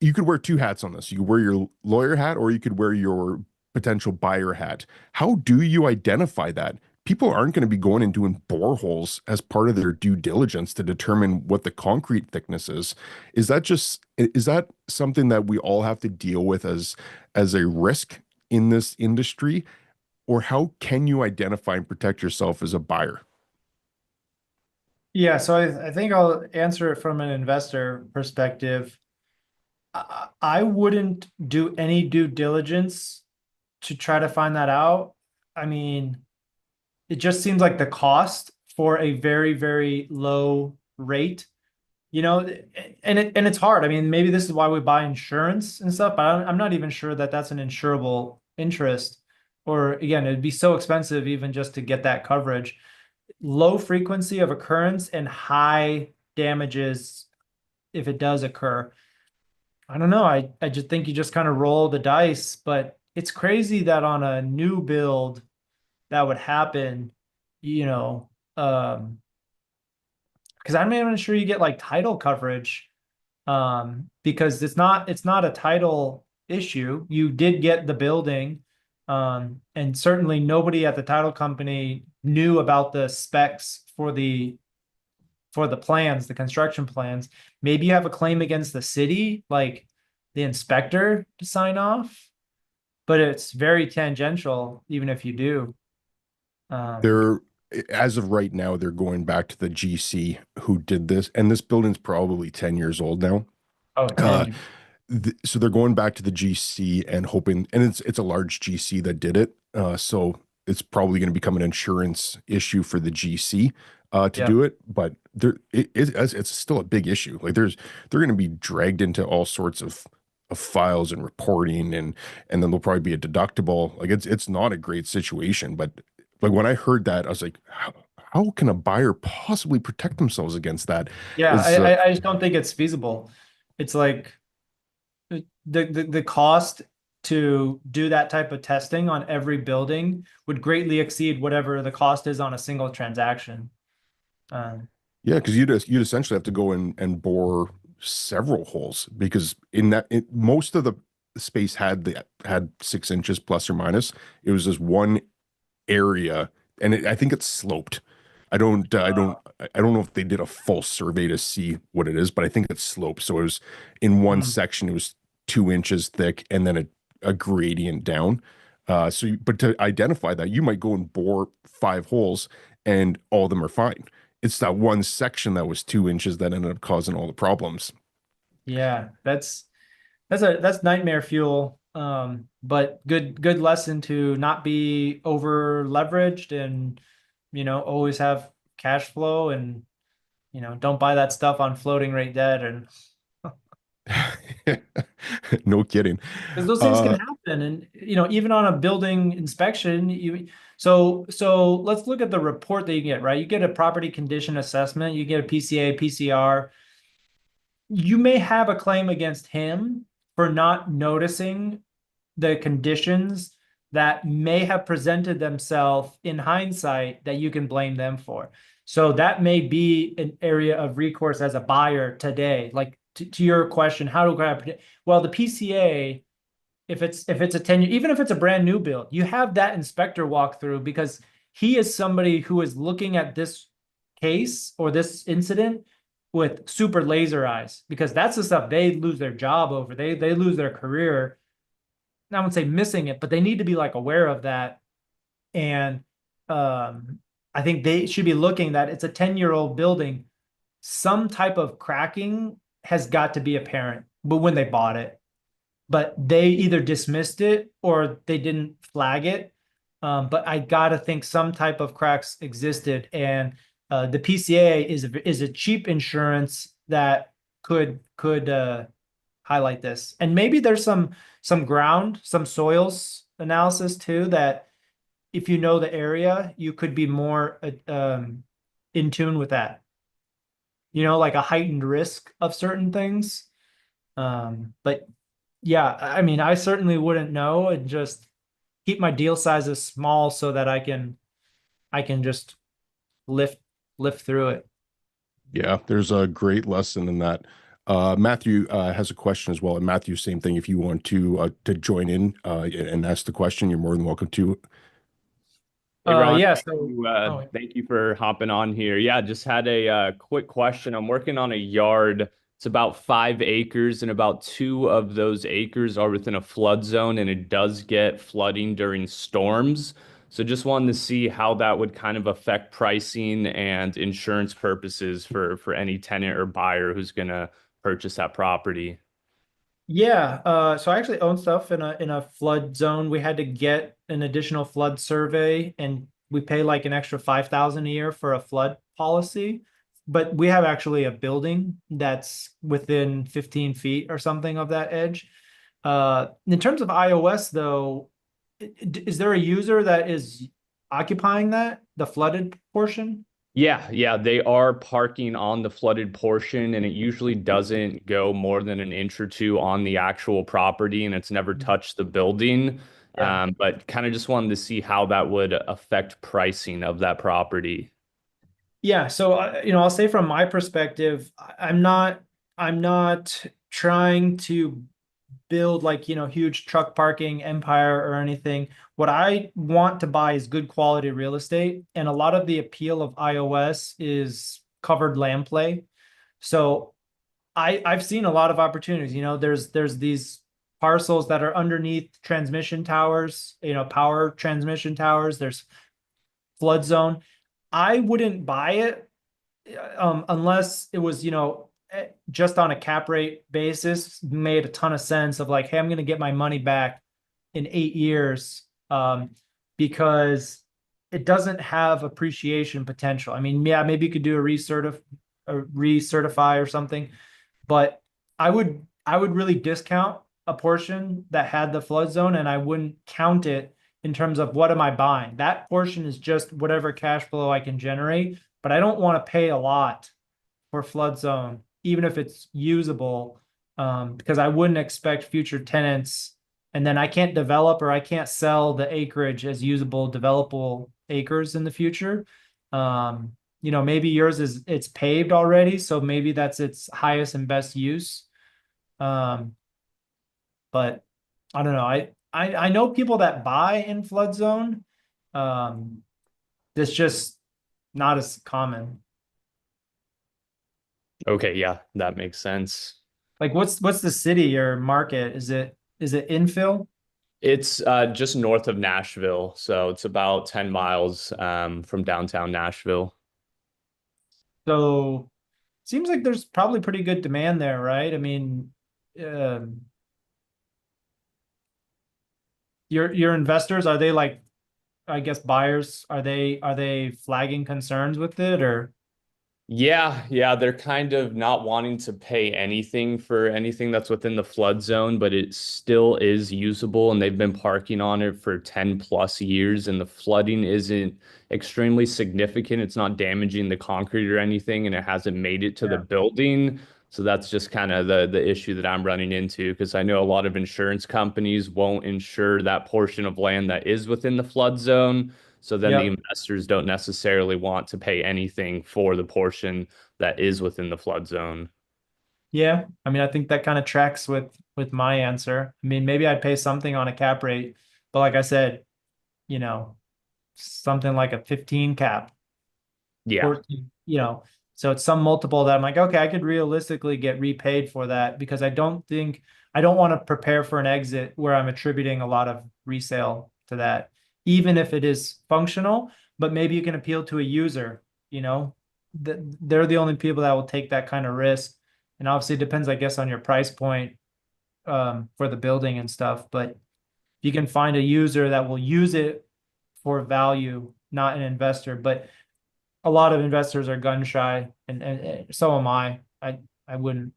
you could wear two hats on this. You could wear your lawyer hat or you could wear your potential buyer hat. How do you identify that? People aren't going to be going and doing boreholes as part of their due diligence to determine what the concrete thickness is. Is that something that we all have to deal with as a risk in this industry? Or how can you identify and protect yourself as a buyer? Yeah, so I think I'll answer it from an investor perspective. I wouldn't do any due diligence to try to find that out. I mean, it just seems like the cost for a very, very low rate, you know, and it's hard. I mean, maybe this is why we buy insurance and stuff, but I'm not even sure that that's an insurable interest. Or again, it'd be so expensive even just to get that coverage. Low frequency of occurrence and high damages if it does occur. I don't know. I just think you just kind of roll the dice, but it's crazy that on a new build that would happen, you know, because I'm not even sure you get like title coverage, because it's not a title issue. You did get the building, and certainly nobody at the title company knew about the specs for the plans, the construction plans. Maybe you have a claim against the city, like the inspector to sign off, but it's very tangential, even if you do. Um, They're As of right now, they're going back to the GC who did this, and this building's probably 10 years old now. oh, Uh, 10. so they're going back to the GC and hoping, and it's a large GC that did it. So it's probably going to become an insurance issue for the GC to Yeah. do it. But it's still a big issue. Like they're going to be dragged into all sorts of files and reporting, and then there'll probably be a deductible. Like it's not a great situation. But like when I heard that, I was like, how can a buyer possibly protect themselves against that? Yeah, Is I just don't think it's feasible. It's like the cost to do that type of testing on every building would greatly exceed whatever the cost is on a single transaction. Yeah, because you'd essentially have to go in and bore several holes because most of the space had 6 inches plus or minus. It was just one area, and I think it's sloped. I don't know if they did a full survey to see what it is, but I think it's slope. So it was in one Mhm. section, it was 2 inches thick and then a gradient down. But to identify that, you might go and bore 5 holes and all of them are fine. It's that one section that was 2 inches that ended up causing all the problems. Yeah, that's nightmare fuel. But good lesson to not be over leveraged and always have cash flow and don't buy that stuff on floating rate debt and No kidding. because those things can Uh, happen and even on a building inspection so let's look at the report that you get, right? You get a property condition assessment, you get a PCA, PCR. You may have a claim against him for not noticing the conditions that may have presented themselves in hindsight that you can blame them for. So that may be an area of recourse as a buyer today. Like to your question, how do I, well, the PCA, if it's a 10 year, even if it's a brand new build, you have that inspector walk through because he is somebody who is looking at this case or this incident with super laser eyes because that's the stuff they lose their job over. They lose their career. I wouldn't say missing it, but they need to be like aware of that. And I think they should be looking that it's a 10-year-old building. Some type of cracking has got to be apparent, but when they bought it, but they either dismissed it or they didn't flag it. But I gotta think some type of cracks existed, and the PCA is a cheap insurance that could highlight this. And maybe there's some soils analysis too that if you know the area, you could be more in tune with that. Like a heightened risk of certain things. But yeah, I mean, I certainly wouldn't know and just keep my deal sizes small so that I can just lift lift through it. Yeah, there's a great lesson in that. Matthew has a question as well. And Matthew, same thing. If you want to join in and ask the question, you're more than welcome to. Hey Ron, Yeah, so oh thank you for hopping on here. Yeah, just had a quick question. I'm working on a yard. It's about 5 acres, and about 2 of those acres are within a flood zone, and it does get flooding during storms. So just wanted to see how that would kind of affect pricing and insurance purposes for any tenant or buyer who's gonna purchase that property. yeah, so I actually own stuff in a flood zone. We had to get an additional flood survey and we pay like an extra 5,000 a year for a flood policy. But we have actually a building that's within 15 feet or something of that edge. In terms of iOS though, is there a user that is occupying the flooded portion? Yeah, they are parking on the flooded portion, and it usually doesn't go more than an inch or two on the actual property, and it's never touched the building. Yeah. But kind of just wanted to see how that would affect pricing of that property. Yeah, so I'll say from my perspective, I'm not trying to build like, huge truck parking empire or anything. What I want to buy is good quality real estate, and a lot of the appeal of iOS is covered land play. So I've seen a lot of opportunities. There's these parcels that are underneath transmission towers, power transmission towers. There's flood zone. I wouldn't buy it unless it was, just on a cap rate basis, made a ton of sense of like, hey, I'm going to get my money back in 8 years because it doesn't have appreciation potential. I mean, yeah, maybe you could do a recertify or something, but I would really discount a portion that had the flood zone and I wouldn't count it in terms of what am I buying. That portion is just whatever cash flow I can generate, but I don't want to pay a lot for flood zone, even if it's usable, because I wouldn't expect future tenants, and then I can't develop or I can't sell the acreage as usable, developable acres in the future. Maybe yours it's paved already, so maybe that's its highest and best use. Um, but I don't know. I know people that buy in flood zone. Um, that's just not as common. Okay, yeah, that makes sense. Like what's the city or market? Is it infill? It's just north of Nashville, so it's about 10 miles from downtown Nashville. So seems like there's probably pretty good demand there, right? I mean, um, your investors, are they like, I guess buyers, are they flagging concerns with it or? Yeah, they're kind of not wanting to pay anything for anything that's within the flood zone, but it still is usable, and they've been parking on it for 10 plus years, and the flooding isn't extremely significant. It's not damaging the concrete or anything, and it hasn't made it to the Yeah. building. So that's just kind of the issue that I'm running into, because I know a lot of insurance companies won't insure that portion of land that is within the flood zone. So then the Yep. investors don't necessarily want to pay anything for the portion that is within the flood zone. Yeah, I mean, I think that kind of tracks with my answer. I mean, maybe I'd pay something on a cap rate, but like I said, you know, something like a 15 cap, Yeah. 14, so it's some multiple that I'm like, okay, I could realistically get repaid for that because I don't want to prepare for an exit where I'm attributing a lot of resale to that, even if it is functional, but maybe you can appeal to a user, they're the only people that will take that kind of risk. And obviously it depends, I guess, on your price point for the building and stuff. But you can find a user that will use it for value, not an investor. But a lot of investors are gun shy, and so am I. I wouldn't.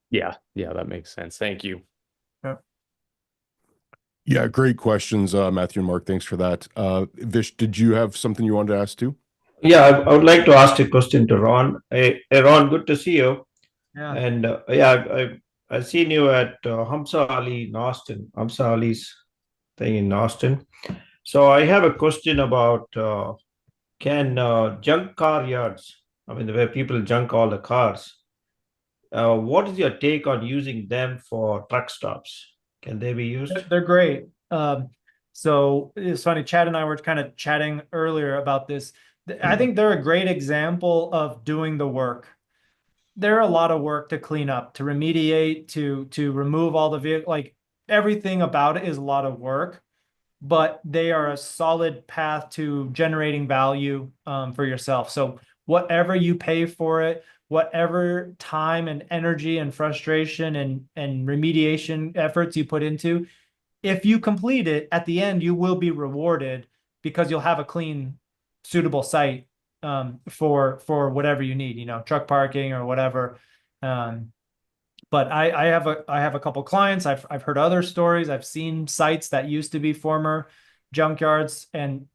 Yeah, that makes sense. Thank you. Yeah, great questions, Matthew and Mark. Thanks for that. Vish, did you have something you wanted to ask too? Yeah, I would like to ask a question to Ron. Hey, Ron, good to see you. Yeah. And I've seen you at Hamza Ali in Austin, Hamza Ali's thing in Austin. So I have a question about can junk car yards, I mean, where people junk all the cars, what is your take on using them for truck stops? Can they be used? They're great. So it's funny, Chad and I were kind of chatting earlier about this. I think they're a great example of doing the work. They're a lot of work to clean up, to remediate, to remove all the vehicle, like everything about it is a lot of work, but they are a solid path to generating value for yourself. So whatever you pay for it, whatever time and energy and frustration and remediation efforts you put into, if you complete it at the end, you will be rewarded because you'll have a clean, suitable site for whatever you need, truck parking or whatever. But I have a couple clients. I've heard other stories. I've seen sites that used to be former junkyards, and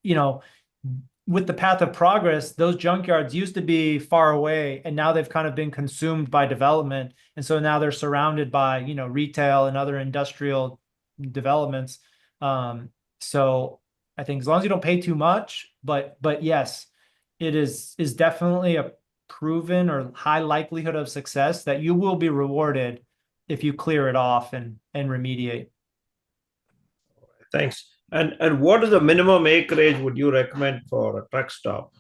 with the path of progress, those junkyards used to be far away, and now they've kind of been consumed by development, and so now they're surrounded by retail and other industrial developments. So I think as long as you don't pay too much, but yes, it is definitely a proven or high likelihood of success that you will be rewarded if you clear it off and remediate. Thanks. And what is the minimum acreage would you recommend for a truck stop?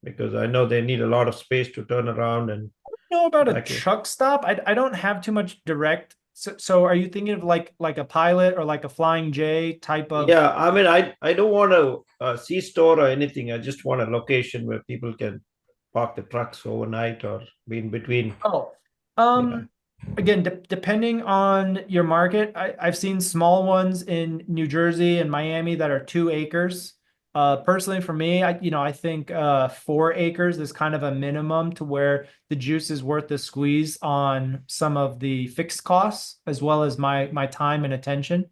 Because I know they need a lot of space to turn around and Know about a back in. truck stop? I don't have too much direct. So are you thinking of like a Pilot or like a Flying J type of? Yeah, I mean, I don't want a C-store or anything. I just want a location where people can park the trucks overnight or be in between. Oh, Yeah. again, depending on your market, I've seen small ones in New Jersey and Miami that are 2 acres. Personally, for me, I think 4 acres is kind of a minimum to where the juice is worth the squeeze on some of the fixed costs as well as my time and attention.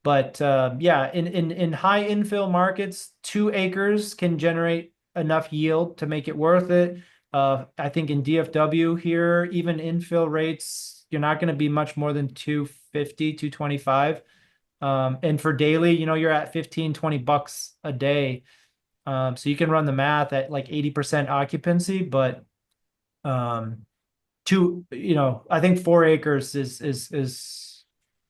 But yeah, in high infill markets, 2 acres can generate enough yield to make it worth it. I think in DFW here, even infill rates, you're not going to be much more than 250, 225. And for daily, you're at 15, $20 a day. So you can run the math at like 80% occupancy, but I think 4 acres is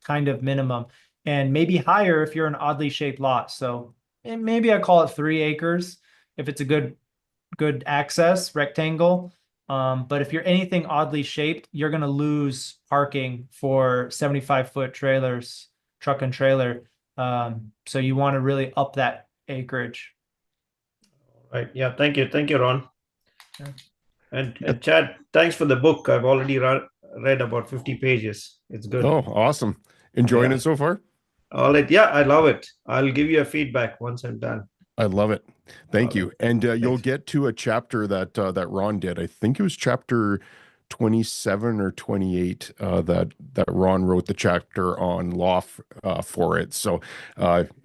kind of minimum, and maybe higher if you're an oddly shaped lot. So maybe I call it 3 acres. if it's a good access rectangle. But if you're anything oddly shaped, you're going to lose parking for 75-foot trailers, truck and trailer. So you want to really up that acreage. Right. Yeah. Thank you, Ron. Yeah. And Chad, thanks for the book. I've already read about 50 pages. It's good. Oh, awesome. Enjoying Yeah. it so far? All right. Yeah, I love it. I'll give you a feedback once I'm done. I love it. Thank All you. right. And you'll Thanks. get to a chapter that that Ron did. I think it was chapter 27 or 28 that Ron wrote the chapter on law for it. So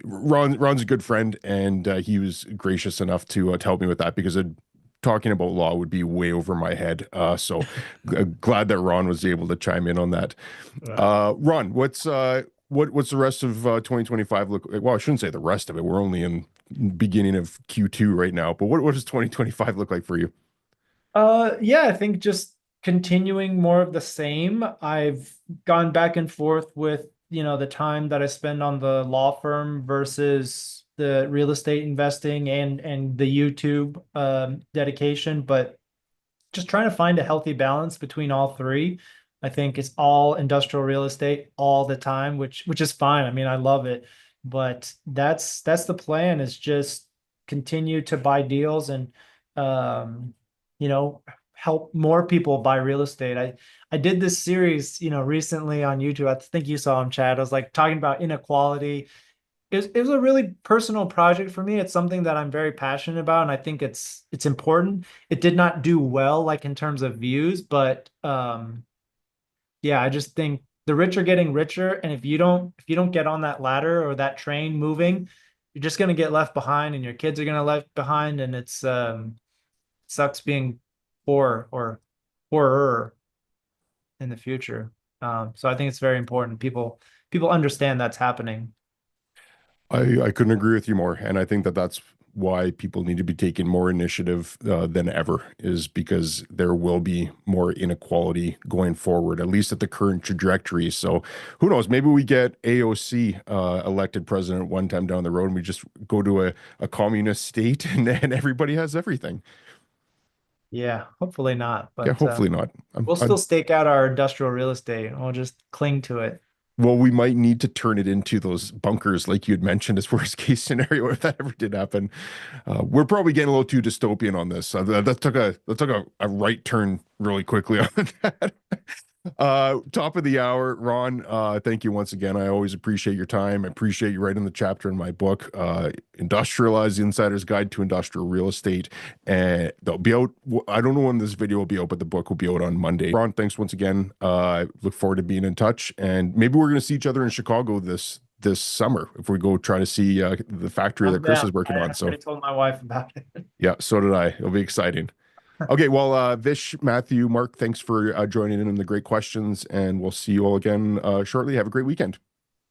Ron's a good friend, and he was gracious enough to help me with that, because talking about law would be way over my head. So glad that Ron was able to chime in on that. Right. Ron, what's the rest of 2025 look like? Well, I shouldn't say the rest of it. We're only in beginning of Q2 right now, but what does 2025 look like for you? Yeah, I think just continuing more of the same. I've gone back and forth with, the time that I spend on the law firm versus the real estate investing and the YouTube dedication, but just trying to find a healthy balance between all three. I think it's all industrial real estate all the time, which is fine. I mean, I love it, but that's the plan, is just continue to buy deals and um, help more people buy real estate. I did this series, recently on YouTube. I think you saw him, Chad. I was like talking about inequality. It was a really personal project for me. It's something that I'm very passionate about, and I think it's important. It did not do well, like in terms of views, but yeah, I just think the rich are getting richer, and if you don't get on that ladder or that train moving, you're just gonna get left behind, and your kids are gonna left behind, and it's sucks being poor or poorer in the future. So I think it's very important people understand that's happening. I couldn't agree with you more, and I think that that's why people need to be taking more initiative than ever, is because there will be more inequality going forward, at least at the current trajectory. So who knows? Maybe we get AOC elected president one time down the road, and we just go to a communist state, and everybody has everything. Yeah, hopefully not, Yeah, but hopefully not. we'll still stake out our industrial real estate, and we'll just cling to it. Well, we might need to turn it into those bunkers, like you had mentioned, as worst case scenario, if that ever did happen. We're probably getting a little too dystopian on this. That took a right turn really quickly on that. Top of the hour, Ron. Thank you once again. I always appreciate your time. I appreciate you writing the chapter in my book, Industrialize: The Insider's Guide to Industrial Real Estate. And they'll be out. I don't know when this video will be out, but the book will be out on Monday. Ron, thanks once again. Look forward to being in touch, and maybe we're going to see each other in Chicago this summer if we go try to see the factory that Chris is working on. So I told my wife about it. yeah, so did I. It'll be exciting. Okay, well, Vish, Matthew, Mark, thanks for joining in and the great questions, and we'll see you all again shortly. Have a great weekend.